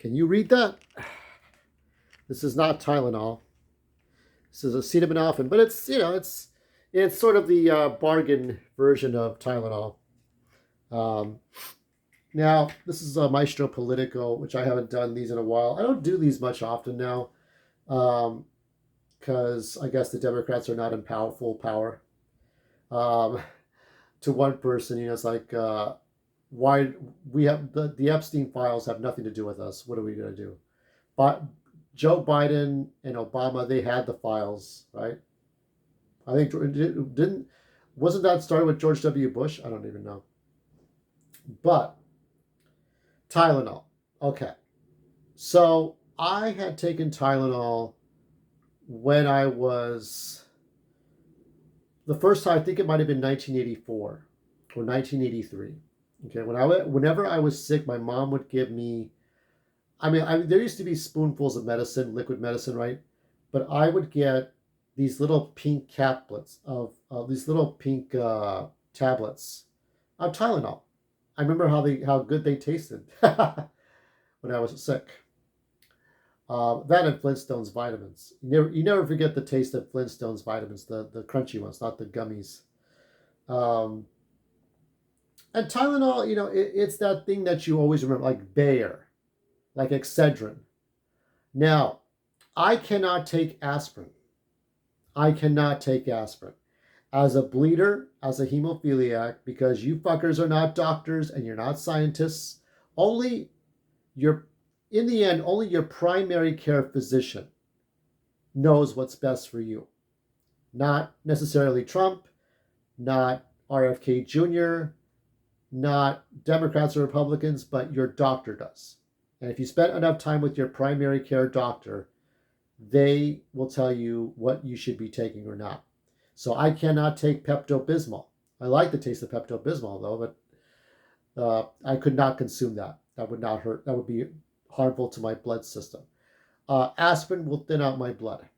Can you read that? This is not Tylenol. This is acetaminophen, but it's sort of the bargain version of Tylenol. Um, Now, this is a Maestro Politico, which I haven't done these in a while. I don't do these much often now, because I guess the Democrats are not in full power. Um, to one person, it's like, why we have the Epstein files have nothing to do with us. What are we going to do? But Joe Biden and Obama, they had the files, right? I think wasn't that started with George W. Bush? I don't even know. But Tylenol. Okay. So I had taken Tylenol when I was the first time. I think it might have been 1984 or 1983. Okay, whenever I was sick, my mom would give me. There used to be spoonfuls of medicine, liquid medicine, right? But I would get these little pink caplets of these little pink tablets of Tylenol. I remember how good they tasted when I was sick. That and Flintstones vitamins. You never forget the taste of Flintstones vitamins, the crunchy ones, not the gummies. Um, and Tylenol, it's that thing that you always remember, like Bayer, like Excedrin. Now, I cannot take aspirin. I cannot take aspirin. As a bleeder, as a hemophiliac, because you fuckers are not doctors and you're not scientists, only in the end, only your primary care physician knows what's best for you. Not necessarily Trump, not RFK Jr., not Democrats or Republicans, but your doctor does. And if you spend enough time with your primary care doctor, they will tell you what you should be taking or not. So I cannot take Pepto-Bismol. I like the taste of Pepto-Bismol though, but I could not consume that. That would not hurt. That would be harmful to my blood system. Aspirin will thin out my blood.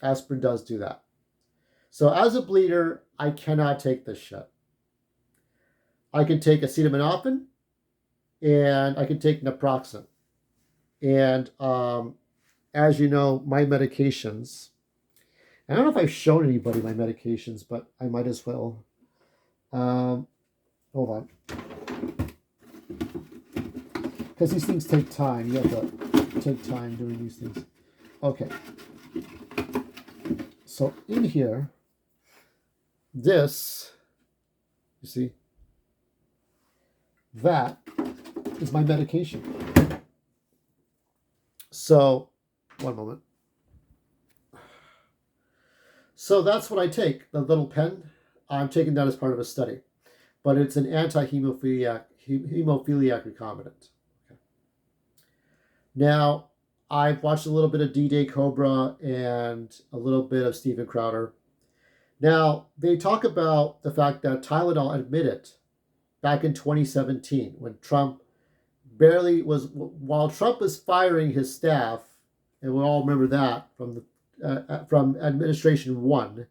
Aspirin does do that. So as a bleeder, I cannot take this shit. I can take acetaminophen, and I can take naproxen. And as you know, my medications. I don't know if I've shown anybody my medications, but I might as well. Hold on. Because these things take time. You have to take time doing these things. Okay. So in here, this, you see, that is my medication. So, one moment. So that's what I take, the little pen. I'm taking that as part of a study, but it's an anti-hemophiliac recombinant. Okay. Now, I've watched a little bit of D-Day Cobra and a little bit of Steven Crowder. Now, they talk about the fact that Tylenol admitted back in 2017 when Trump while Trump was firing his staff, and we all remember that from administration 1,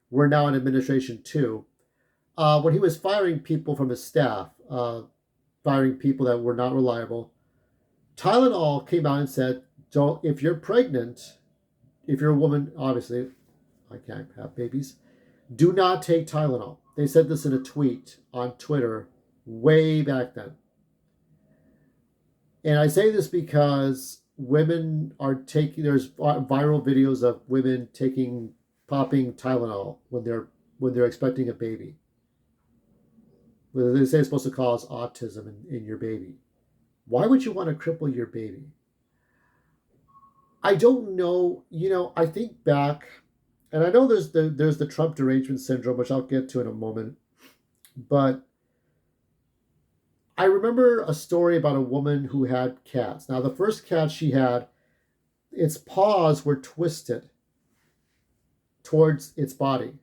we're now in administration 2, when he was firing people from his staff, firing people that were not reliable, Tylenol came out and said, if you're pregnant, if you're a woman, obviously, I can't have babies, do not take Tylenol. They said this in a tweet on Twitter way back then. And I say this because women are there's viral videos of women popping Tylenol when they're expecting a baby. They say it's supposed to cause autism in your baby. Why would you want to cripple your baby? I don't know. I think back, and I know there's the Trump derangement syndrome, which I'll get to in a moment, but I remember a story about a woman who had cats. Now, the first cat she had, its paws were twisted towards its body.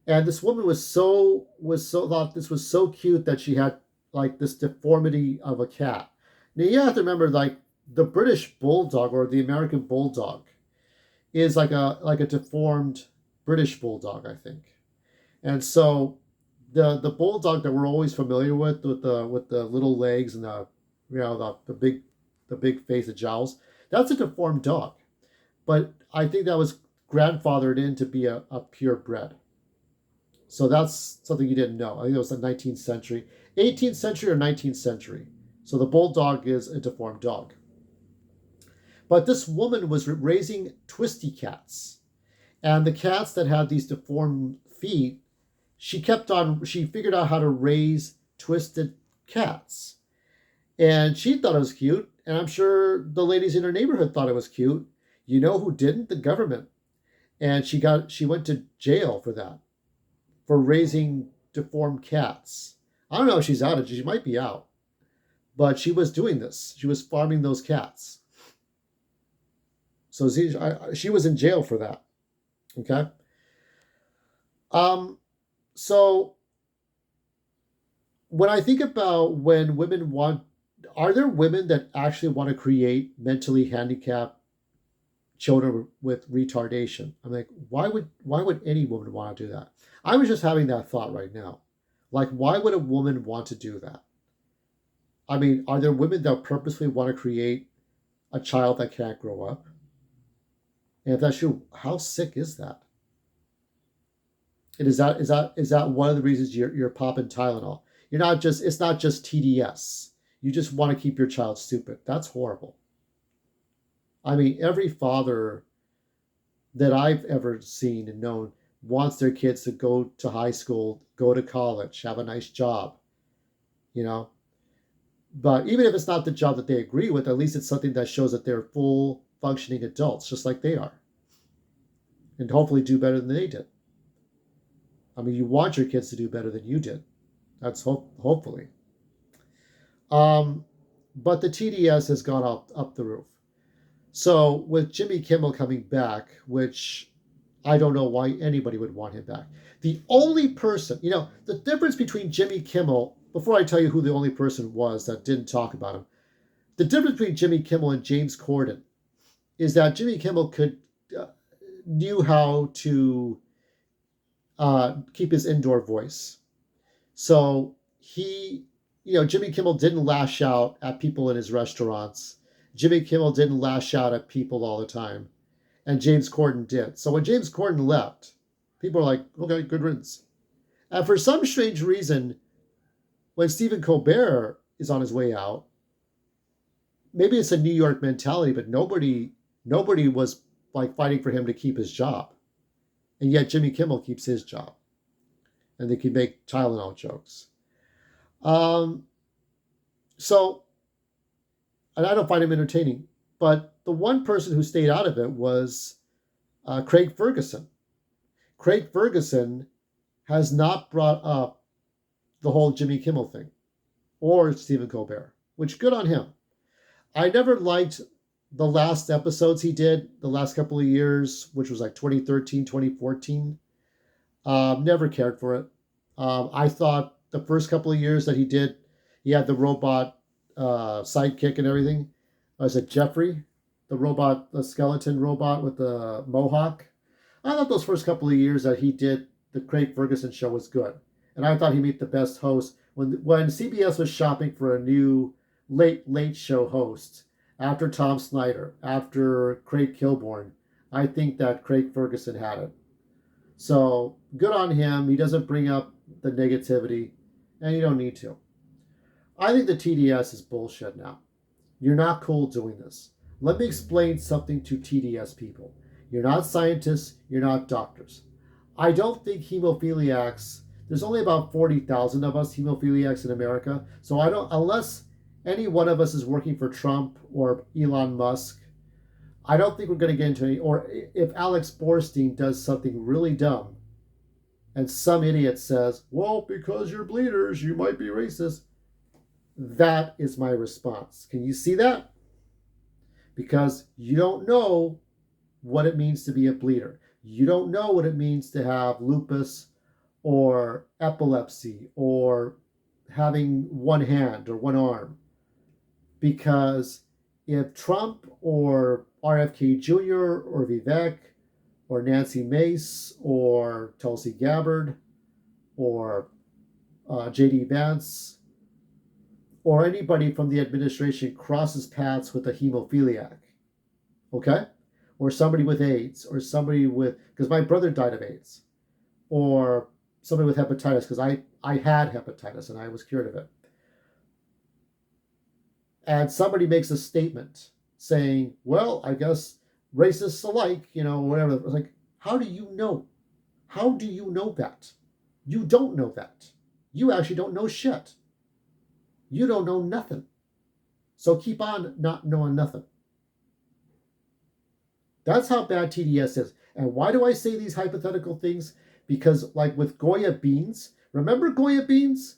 And this woman thought this was so cute that she had like this deformity of a cat. Now you have to remember, like, the British bulldog or the American bulldog is like a deformed British bulldog, I think. And so the bulldog that we're always familiar with the little legs and the the big face of jowls. That's a deformed dog. But I think that was grandfathered in to be a purebred. So that's something you didn't know. I think it was the 19th century, 18th century or 19th century. So the bulldog is a deformed dog. But this woman was raising twisty cats. And the cats that had these deformed feet, she figured out how to raise twisted cats. And she thought it was cute. And I'm sure the ladies in her neighborhood thought it was cute. You know who didn't? The government. And she went to jail for that, for raising deformed cats. I don't know if she's out. She might be out. But she was doing this. She was farming those cats. So she was in jail for that. Okay. So when I think about when women are there women that actually want to create mentally handicapped children with retardation? I'm like, why would any woman want to do that? I was just having that thought right now. Like, why would a woman want to do that? I mean, are there women that purposely want to create a child that can't grow up? And if that's true, how sick is that? And is that one of the reasons you're popping Tylenol? It's not just TDS. You just want to keep your child stupid. That's horrible. I mean, every father that I've ever seen and known wants their kids to go to high school, go to college, have a nice job, you know. But even if it's not the job that they agree with, at least it's something that shows that they're full functioning adults, just like they are. And hopefully do better than they did. I mean, you want your kids to do better than you did. That's hopefully. But the TDS has gone up the roof. So with Jimmy Kimmel coming back, which I don't know why anybody would want him back. The only person, the difference between Jimmy Kimmel, before I tell you who the only person was that didn't talk about him, the difference between Jimmy Kimmel and James Corden is that Jimmy Kimmel knew how to keep his indoor voice. So Jimmy Kimmel didn't lash out at people in his restaurants. Jimmy Kimmel didn't lash out at people all the time. And James Corden did. So when James Corden left, people were like, okay, good riddance. And for some strange reason, when Stephen Colbert is on his way out, maybe it's a New York mentality, but nobody was like fighting for him to keep his job. And yet Jimmy Kimmel keeps his job. And they can make Tylenol jokes. And I don't find him entertaining. But the one person who stayed out of it was Craig Ferguson. Craig Ferguson has not brought up the whole Jimmy Kimmel thing or Stephen Colbert, which good on him. I never liked the last episodes he did the last couple of years, which was like 2013, 2014. Never cared for it. I thought the first couple of years that he had the robot sidekick and everything. Was it Jeffrey, the skeleton robot with the mohawk? I thought those first couple of years that he did the Craig Ferguson show was good. And I thought he made the best host. When CBS was shopping for a new late show host, after Tom Snyder, after Craig Kilborn, I think that Craig Ferguson had it. So good on him. He doesn't bring up the negativity, and you don't need to. I think the TDS is bullshit now. You're not cool doing this. Let me explain something to TDS people. You're not scientists. You're not doctors. I don't think hemophiliacs, there's only about 40,000 of us hemophiliacs in America. So unless any one of us is working for Trump or Elon Musk, I don't think we're going to get into any, or if Alex Borstein does something really dumb and some idiot says, well, because you're bleeders, you might be racist. That is my response. Can you see that? Because you don't know what it means to be a bleeder. You don't know what it means to have lupus or epilepsy or having one hand or one arm. Because if Trump or RFK Jr. or Vivek or Nancy Mace or Tulsi Gabbard or J.D. Vance or anybody from the administration crosses paths with a hemophiliac, okay? Or somebody with AIDS, or somebody with, because my brother died of AIDS, or somebody with hepatitis, because I had hepatitis and I was cured of it. And somebody makes a statement saying, well, I guess racists alike, whatever. It's like, how do you know? How do you know that? You don't know that. You actually don't know shit. You don't know nothing. So keep on not knowing nothing. That's how bad TDS is. And why do I say these hypothetical things? Because, like with Goya beans, remember Goya beans?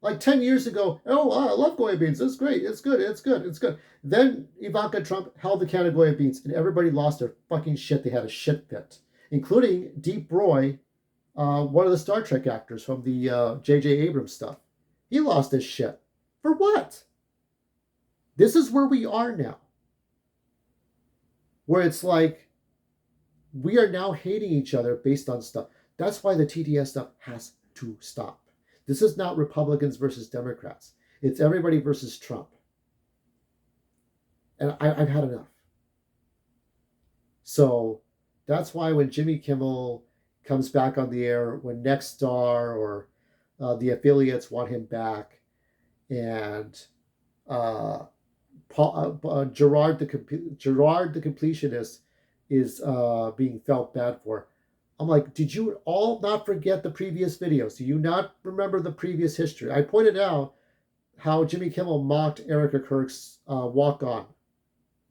Like 10 years ago, oh, I love Goya beans. It's great. It's good. It's good. It's good. Then Ivanka Trump held the can of Goya beans, and everybody lost their fucking shit. They had a shit fit, including Deep Roy, one of the Star Trek actors from the J.J. Abrams stuff. He lost his shit. For what? This is where we are now. Where it's like, we are now hating each other based on stuff. That's why the TDS stuff has to stop. This is not Republicans versus Democrats. It's everybody versus Trump. And I've had enough. So that's why when Jimmy Kimmel comes back on the air, when Nexstar or the affiliates want him back, and Gerard the completionist is being felt bad for. I'm like, did you all not forget the previous videos? Do you not remember the previous history? I pointed out how Jimmy Kimmel mocked Erica Kirk's walk-on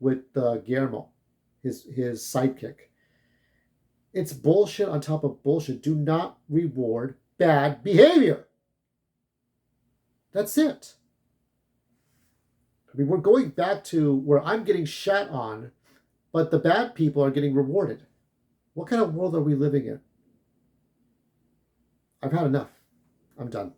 with Guillermo, his sidekick. It's bullshit on top of bullshit. Do not reward bad behavior. That's it. I mean, we're going back to where I'm getting shat on, but the bad people are getting rewarded. What kind of world are we living in? I've had enough. I'm done.